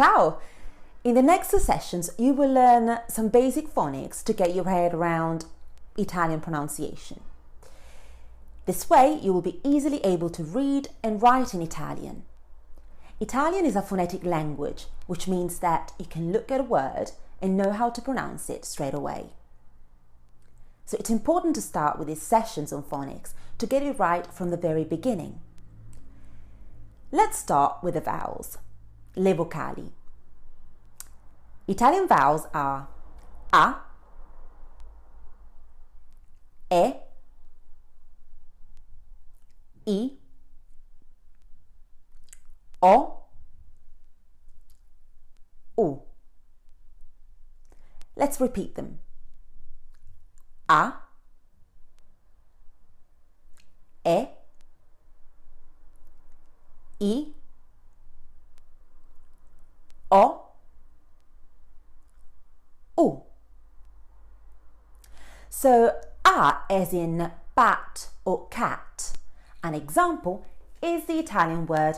Ciao! In the next two sessions, you will learn some basic phonics to get your head around Italian pronunciation. This way, you will be easily able to read and write in Italian. Italian is a phonetic language, which means that you can look at a word and know how to pronounce it straight away. So it's important to start with these sessions on phonics to get it right from the very beginning. Let's start with the vowels, le vocali. Italian vowels are A, E, I, O, U. Let's repeat them. A, E, I, O, U. So A as in bat or cat. An example is the Italian word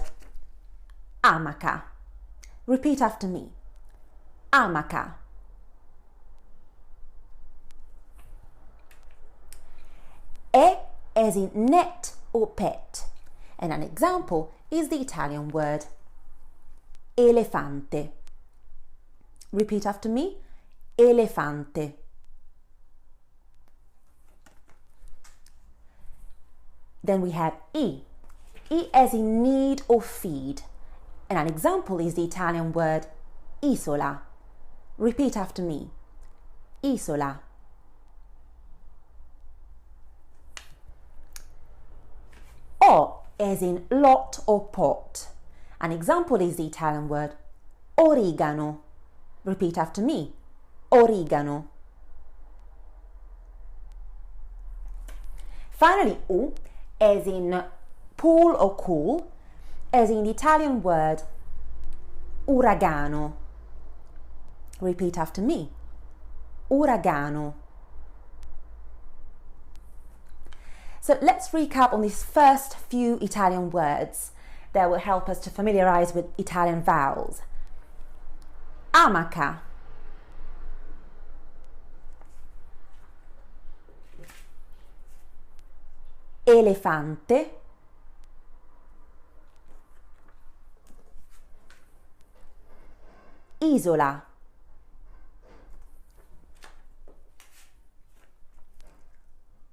amaca. Repeat after me. Amaca. E as in net or pet. And an example is the Italian word elefante. Repeat after me. Elefante. Then we have I. I as in need or feed. And an example is the Italian word isola. Repeat after me. Isola. O as in lot or pot. An example is the Italian word origano. Repeat after me. Origano. Finally, U as in pool or cool, as in the Italian word uragano. Repeat after me. Uragano. So let's recap on these first few Italian words that will help us to familiarize with Italian vowels. Amaca. Elefante. Isola.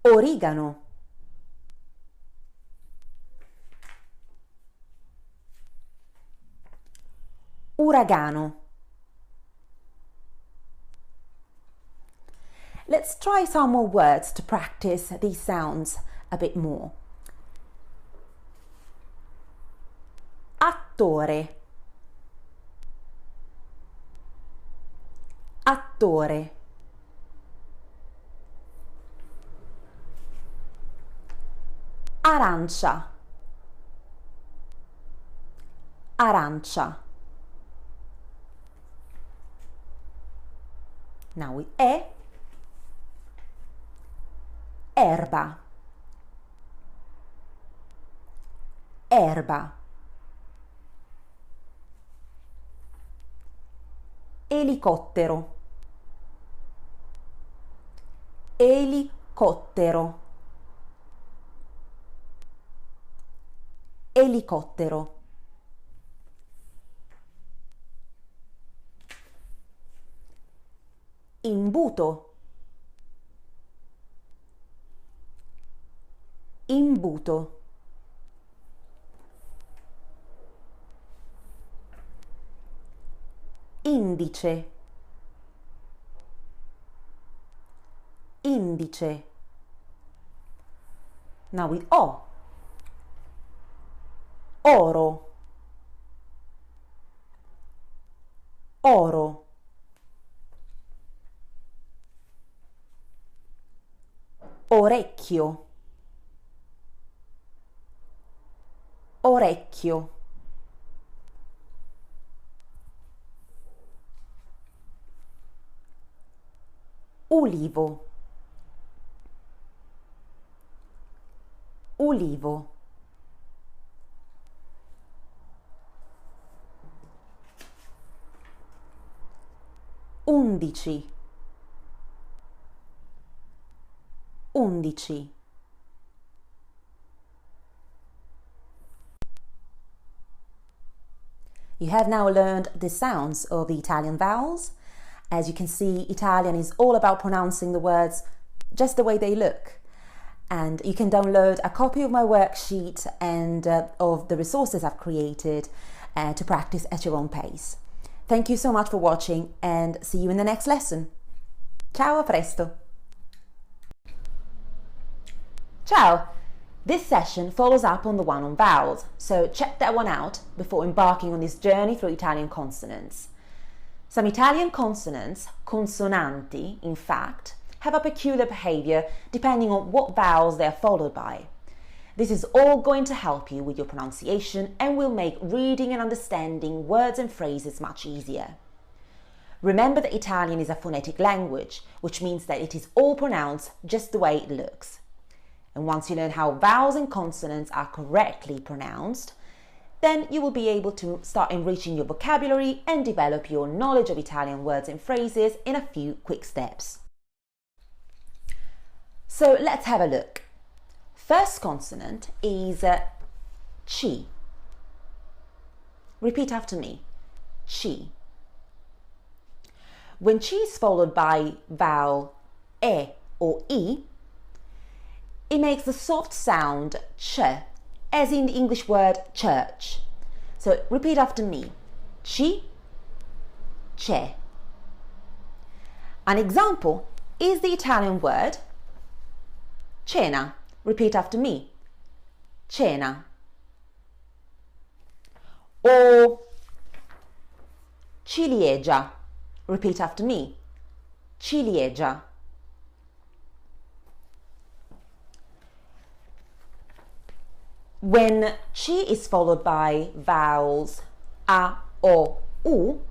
Origano. Uragano. Let's try some more words to practice these sounds a bit more. Attore. Attore. Arancia. Arancia. Now with E. Erba. Erba. Elicottero. Elicottero. Elicottero. Imbuto. Imbuto. Indice. Indice. Now with O. Oro. Oro. Orecchio. Orecchio. Ulivo. Ulivo. undici, undici. You have now learned the sounds of the Italian vowels. As you can see, Italian is all about pronouncing the words just the way they look. And you can download a copy of my worksheet and of the resources I've created to practice at your own pace. Thank you so much for watching and see you in the next lesson. Ciao, a presto! Ciao! This session follows up on the one on vowels, so check that one out before embarking on this journey through Italian consonants. Some Italian consonants, consonanti, in fact, have a peculiar behavior depending on what vowels they are followed by. This is all going to help you with your pronunciation and will make reading and understanding words and phrases much easier. Remember that Italian is a phonetic language, which means that it is all pronounced just the way it looks. And once you learn how vowels and consonants are correctly pronounced, then you will be able to start enriching your vocabulary and develop your knowledge of Italian words and phrases in a few quick steps. So let's have a look. First consonant is C. Repeat after me. C. When C is followed by vowel E or E, it makes the soft sound ch, as in the English word church. So repeat after me. Ci, c'è. An example is the Italian word cena. Repeat after me. Cena. Or ciliegia. Repeat after me. Ciliegia. When C is followed by vowels A, O, U,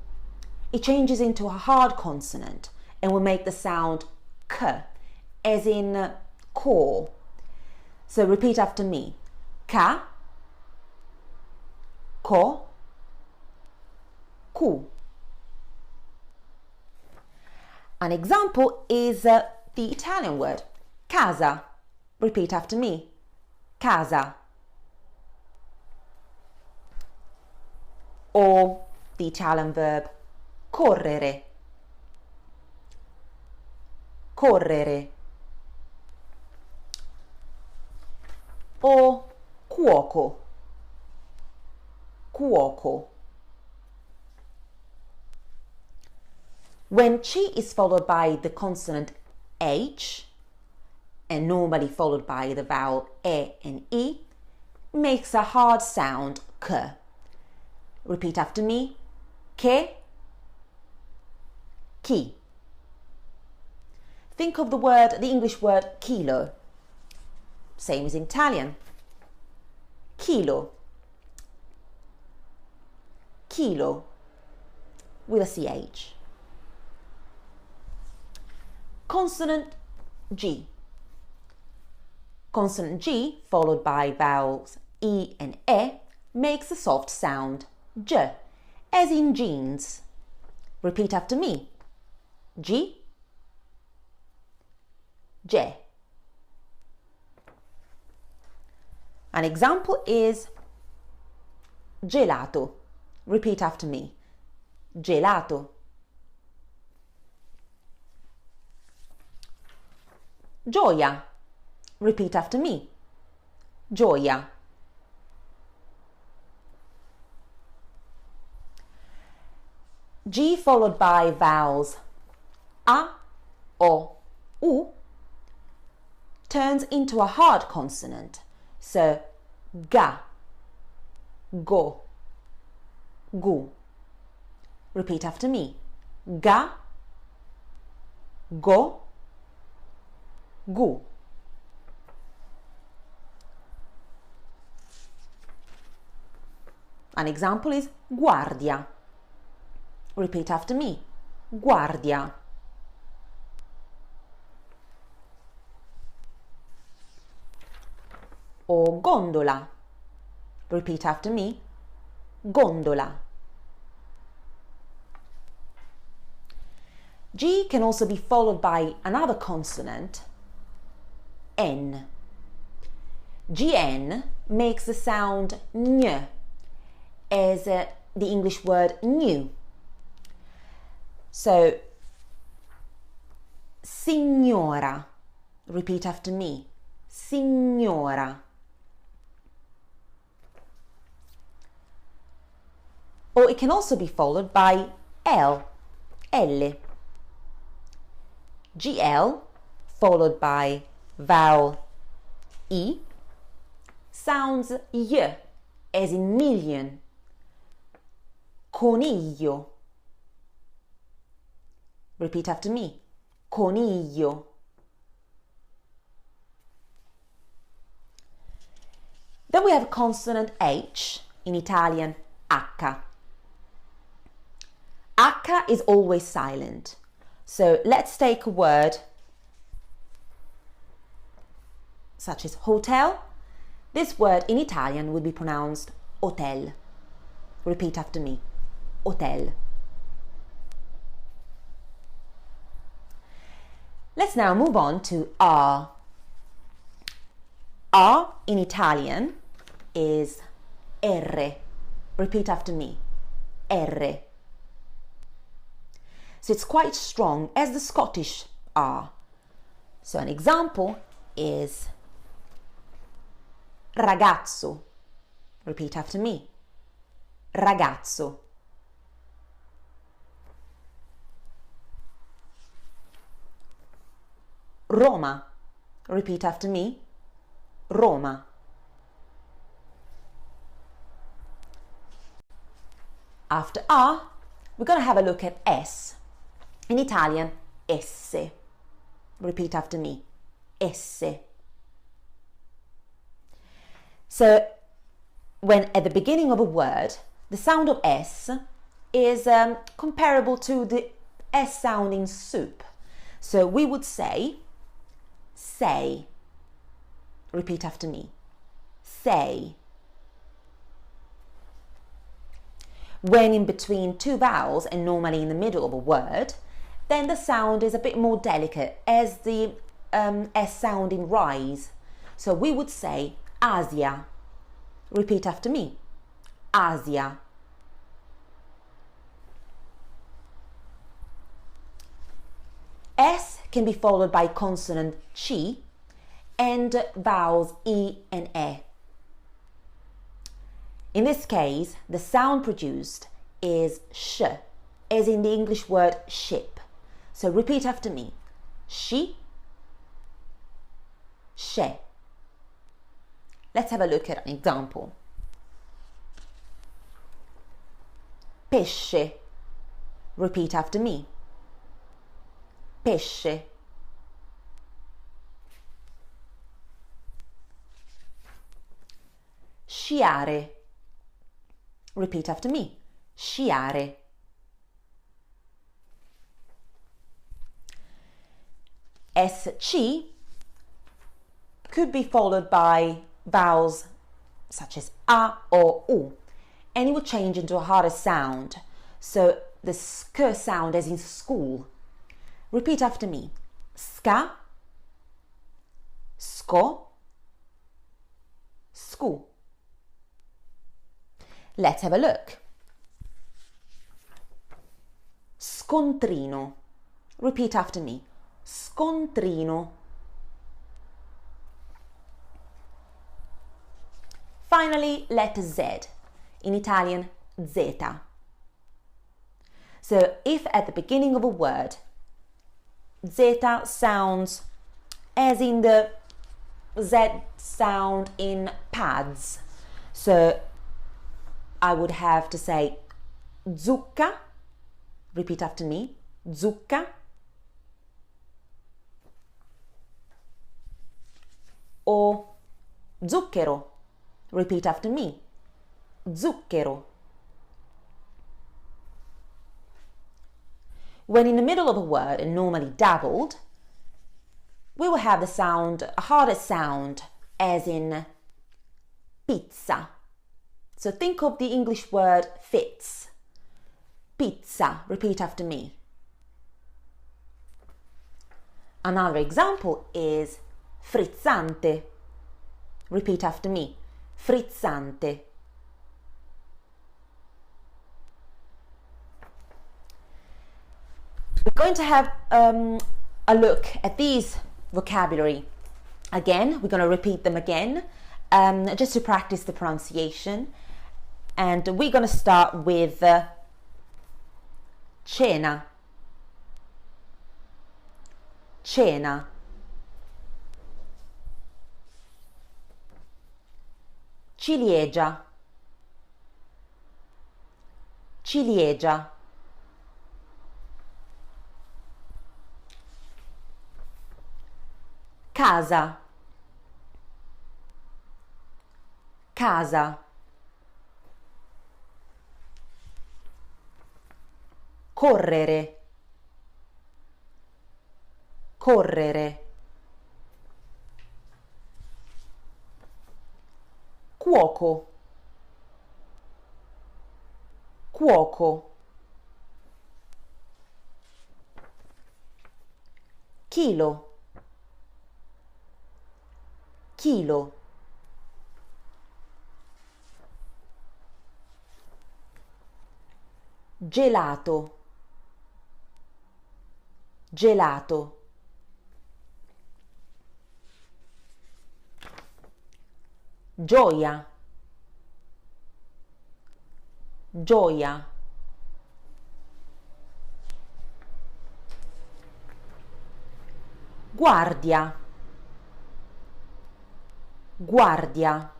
it changes into a hard consonant and will make the sound K, as in core. So repeat after me. Ka, ko, ku. An example is the Italian word casa. Repeat after me. Casa. Or the Italian verb correre. Correre. Or cuoco. Cuoco. When C is followed by the consonant H, and normally followed by the vowel E and E, makes a hard sound K. Repeat after me. Che, chi. Think of the English word kilo. Same as in Italian. Kilo. Kilo. With a CH. Consonant G. Consonant G, followed by vowels E and E, makes a soft sound J, as in jeans. Repeat after me. G, J. An example is gelato. Repeat after me. Gelato. Gioia. Repeat after me. Gioia. G followed by vowels A, O, U turns into a hard consonant. So ga, go, gu. Repeat after me. Ga, go, gu. An example is guardia. Repeat after me. Guardia. Or gondola. Repeat after me. Gondola. G can also be followed by another consonant, N. GN makes the sound N as the English word new. So, signora, repeat after me, signora. Or it can also be followed by L, L. GL followed by vowel E sounds Y as in million, coniglio. Repeat after me, coniglio. Then we have consonant H, in Italian H. H is always silent. So let's take a word such as hotel. This word in Italian will be pronounced hotel. Repeat after me, hotel. Let's now move on to R. R in Italian is R. Repeat after me, R. So it's quite strong as the Scottish R. So an example is ragazzo. Repeat after me, ragazzo. Roma. Repeat after me, Roma. After R, we're going to have a look at S. In Italian, esse. Repeat after me, esse. So, when at the beginning of a word, the sound of S is comparable to the S sound in soup. So we would say, sei. Repeat after me, sei. When in between two vowels and normally in the middle of a word, then the sound is a bit more delicate as the S sound in rise. So we would say Asia. Repeat after me, Asia. S can be followed by consonant C and vowels E and E. In this case, the sound produced is sh, as in the English word ship. So repeat after me, she, she. Let's have a look at an example. Pesce. Repeat after me, pesce. Sciare. Repeat after me, sciare. SC could be followed by vowels such as A or U, and it will change into a harder sound. So the sk sound as in school. Repeat after me, ska, sko, scu. Let's have a look. Scontrino. Repeat after me, scontrino. Finally, letter Z, in Italian zeta. So if at the beginning of a word, zeta sounds as in the Z sound in pads, so I would have to say zucca. Repeat after me, zucca. Or zucchero. Repeat after me, zucchero. When in the middle of a word and normally doubled, we will have the sound, a harder sound, as in pizza. So think of the English word fits. Pizza. Repeat after me, Another example is frizzante. Repeat after me. Frizzante. We're going to have a look at these vocabulary again. We're going to repeat them again just to practice the pronunciation. And we're going to start with cena. Cena. Ciliegia. Ciliegia. Casa. Casa. Correre. Correre. Cuoco. Cuoco. Chilo. Chilo. Gelato. Gelato. Gioia. Gioia. Guardia. Guardia.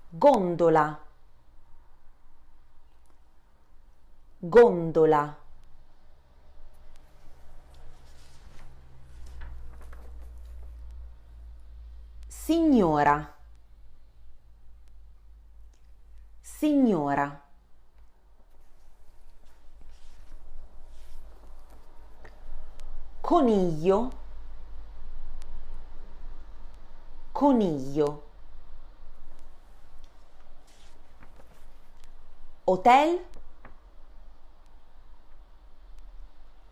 Gondola. Gondola. Signora. Signora. Coniglio. Coniglio. Hotel.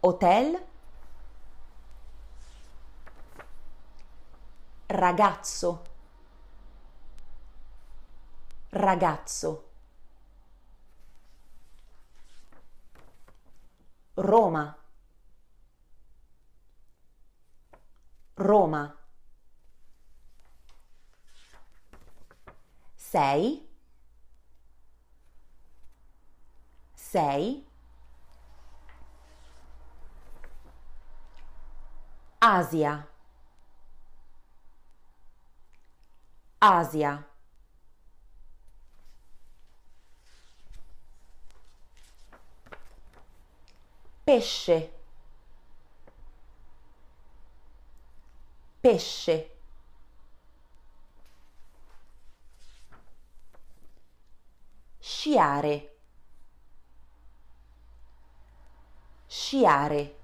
Hotel. Ragazzo. Ragazzo. Roma. Roma. Sei. Sei. Asia. Asia. Pesce. Pesce. Sciare. Sciare.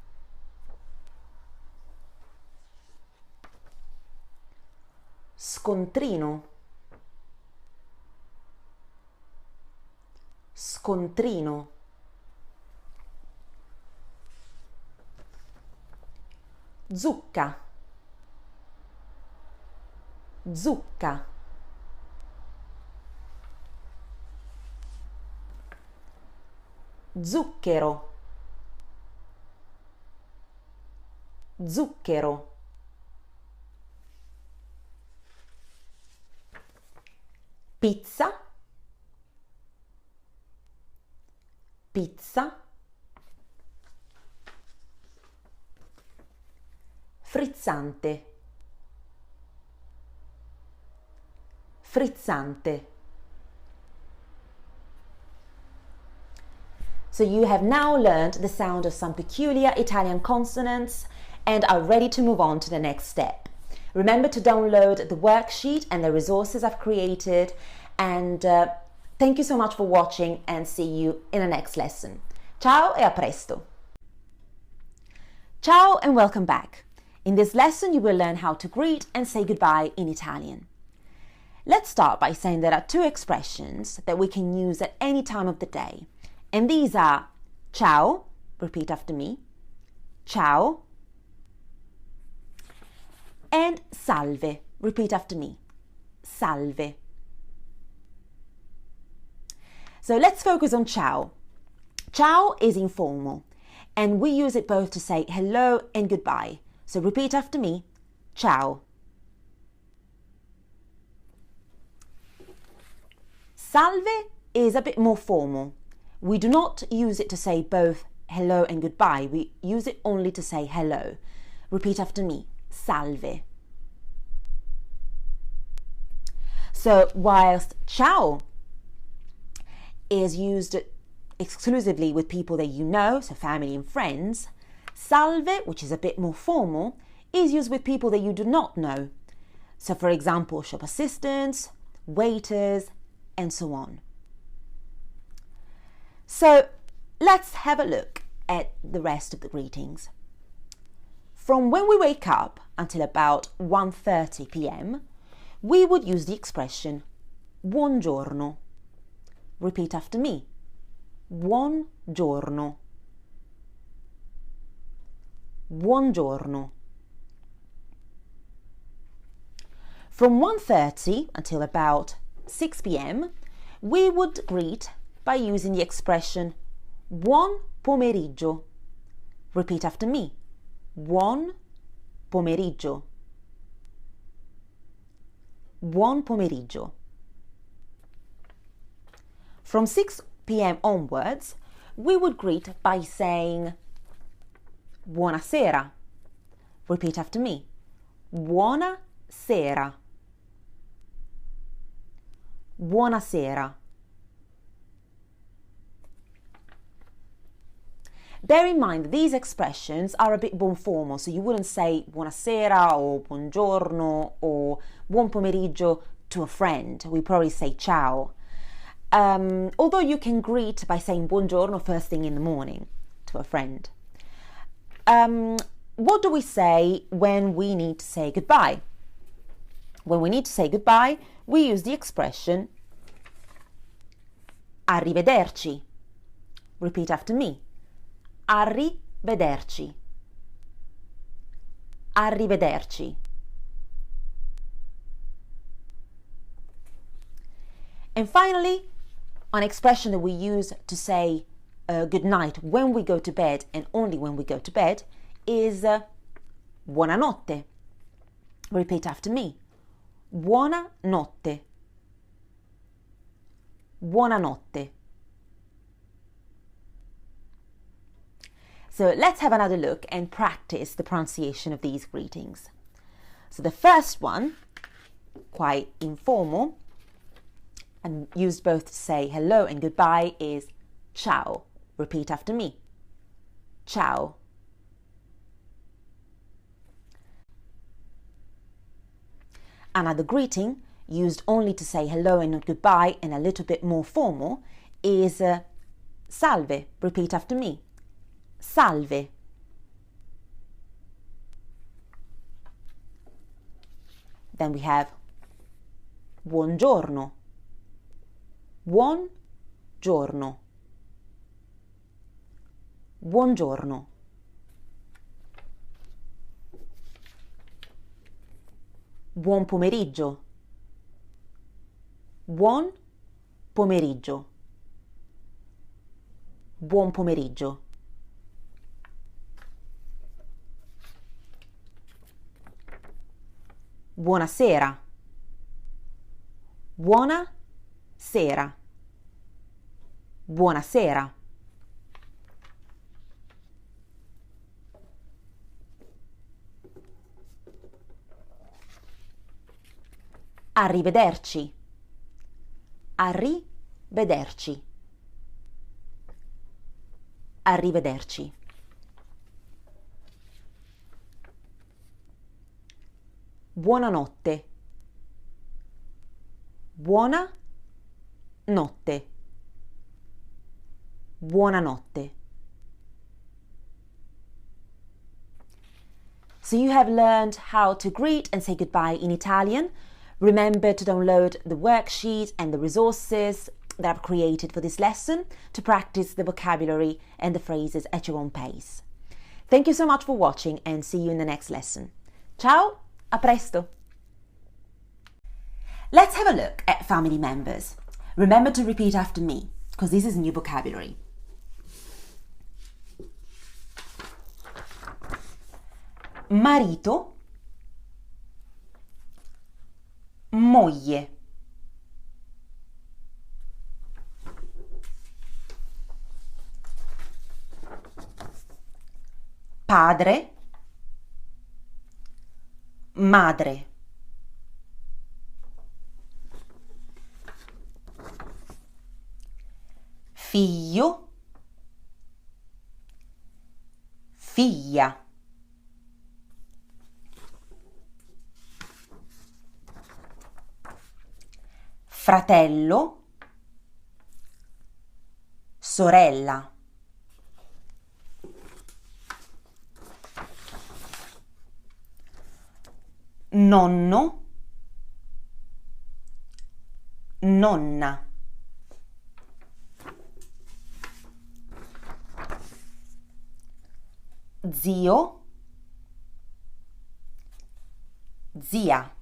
Scontrino. Scontrino. Zucca. Zucca. Zucchero. Zucchero. Pizza. Pizza. Frizzante. Frizzante. So you have now learned the sound of some peculiar Italian consonants and are ready to move on to the next step. Remember to download the worksheet and the resources I've created, and thank you so much for watching, and see you in the next lesson. Ciao e a presto! Ciao and welcome back. In this lesson you will learn how to greet and say goodbye in Italian. Let's start by saying there are two expressions that we can use at any time of the day, and these are ciao repeat after me. Ciao. And salve, repeat after me. Salve. So let's focus on ciao. Ciao is informal, and we use it both to say hello and goodbye. So repeat after me. Ciao. Salve is a bit more formal. We do not use it to say both hello and goodbye. We use it only to say hello. Repeat after me. Salve. So whilst ciao is used exclusively with people that you know, so family and friends, salve, which is a bit more formal, is used with people that you do not know. So for example, shop assistants, waiters, and so on. So let's have a look at the rest of the greetings. From when we wake up until about 1:30 p.m, we would use the expression buongiorno. Repeat after me. Buongiorno. Buongiorno. From 1:30 until about 6 p.m, we would greet by using the expression buon pomeriggio. Repeat after me. Buon pomeriggio. Buon pomeriggio. From 6 p.m. onwards, we would greet by saying buonasera. Repeat after me. Buonasera. Buonasera. Bear in mind that these expressions are a bit more formal, so you wouldn't say buonasera or buongiorno or buon pomeriggio to a friend. We probably say ciao. Although you can greet by saying buongiorno first thing in the morning to a friend. What do we say when we need to say goodbye? When we need to say goodbye, we use the expression arrivederci. Repeat after me. Arrivederci. Arrivederci. And finally, an expression that we use to say good night when we go to bed and only when we go to bed is buonanotte. Repeat after me. Buonanotte. Buonanotte. So let's have another look and practice the pronunciation of these greetings. So the first one, quite informal, and used both to say hello and goodbye, is ciao. Repeat after me. Ciao. Another greeting, used only to say hello and not goodbye and a little bit more formal, is salve. Repeat after me. Salve. Then we have buongiorno. Buongiorno. Buongiorno. Buon pomeriggio. Buon pomeriggio. Buon pomeriggio. Buonasera. Buonasera. Buonasera. Arrivederci. Arrivederci. Arrivederci. Buonanotte. Buonanotte. Buonanotte. So you have learned how to greet and say goodbye in Italian. Remember to download the worksheet and the resources that I've created for this lesson to practice the vocabulary and the phrases at your own pace. Thank you so much for watching and see you in the next lesson. Ciao, a presto! Let's have a look at family members. Remember to repeat after me, because this is new vocabulary. Marito, moglie. Padre, madre. Figlio, figlia. Fratello, sorella. Nonno, nonna. Zio, zia.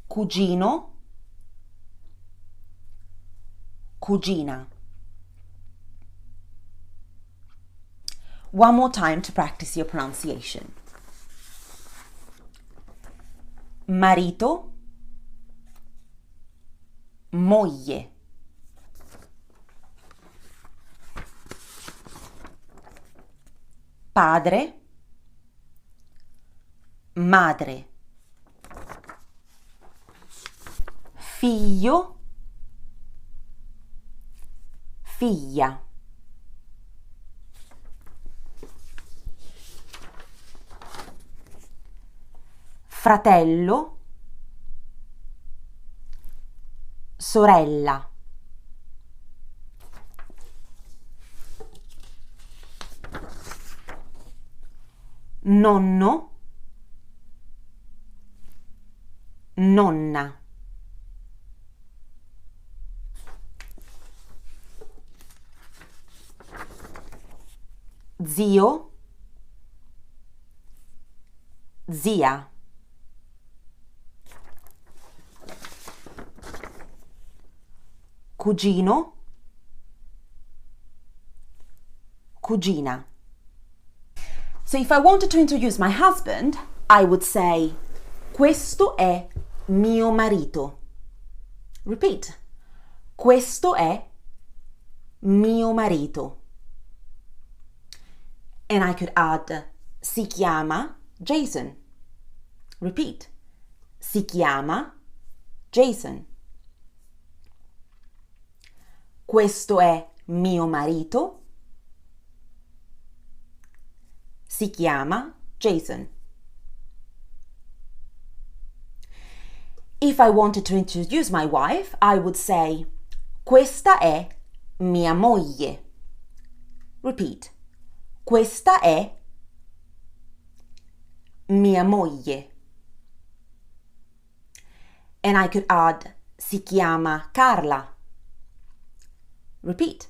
Cugino, cugina. One more time to practice your pronunciation. Marito, moglie. Padre, madre. Figlio, figlia. Fratello, sorella. Nonno, nonna. Zio, zia. Cugino, cugina. So if I wanted to introduce my husband, I would say, questo è mio marito. Repeat. Questo è mio marito. And I could add, si chiama Jason. Repeat. Si chiama Jason. Questo è mio marito. Si chiama Jason. If I wanted to introduce my wife, I would say, questa è mia moglie. Repeat. Questa è mia moglie. And I could add, si chiama Carla. Repeat.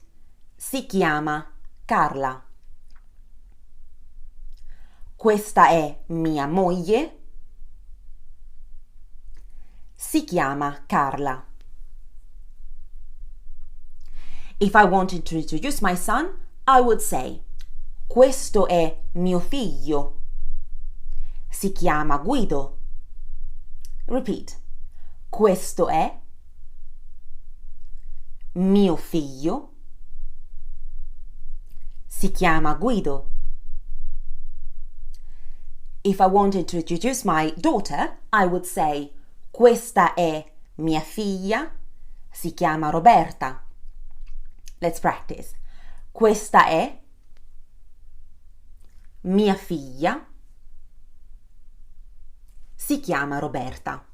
Si chiama Carla. Questa è mia moglie. Si chiama Carla. If I wanted to introduce my son, I would say, questo è mio figlio. Si chiama Guido. Repeat. Questo è mio figlio. Si chiama Guido. If I wanted to introduce my daughter, I would say, questa è mia figlia. Si chiama Roberta. Let's practice. Questa è mia figlia. Si chiama Roberta.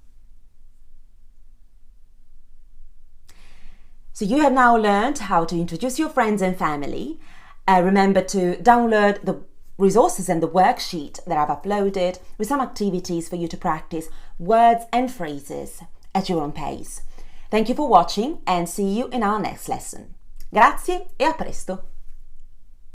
So you have now learned how to introduce your friends and family. Remember to download the resources and the worksheet that I've uploaded with some activities for you to practice words and phrases at your own pace. Thank you for watching and see you in our next lesson. Grazie e a presto!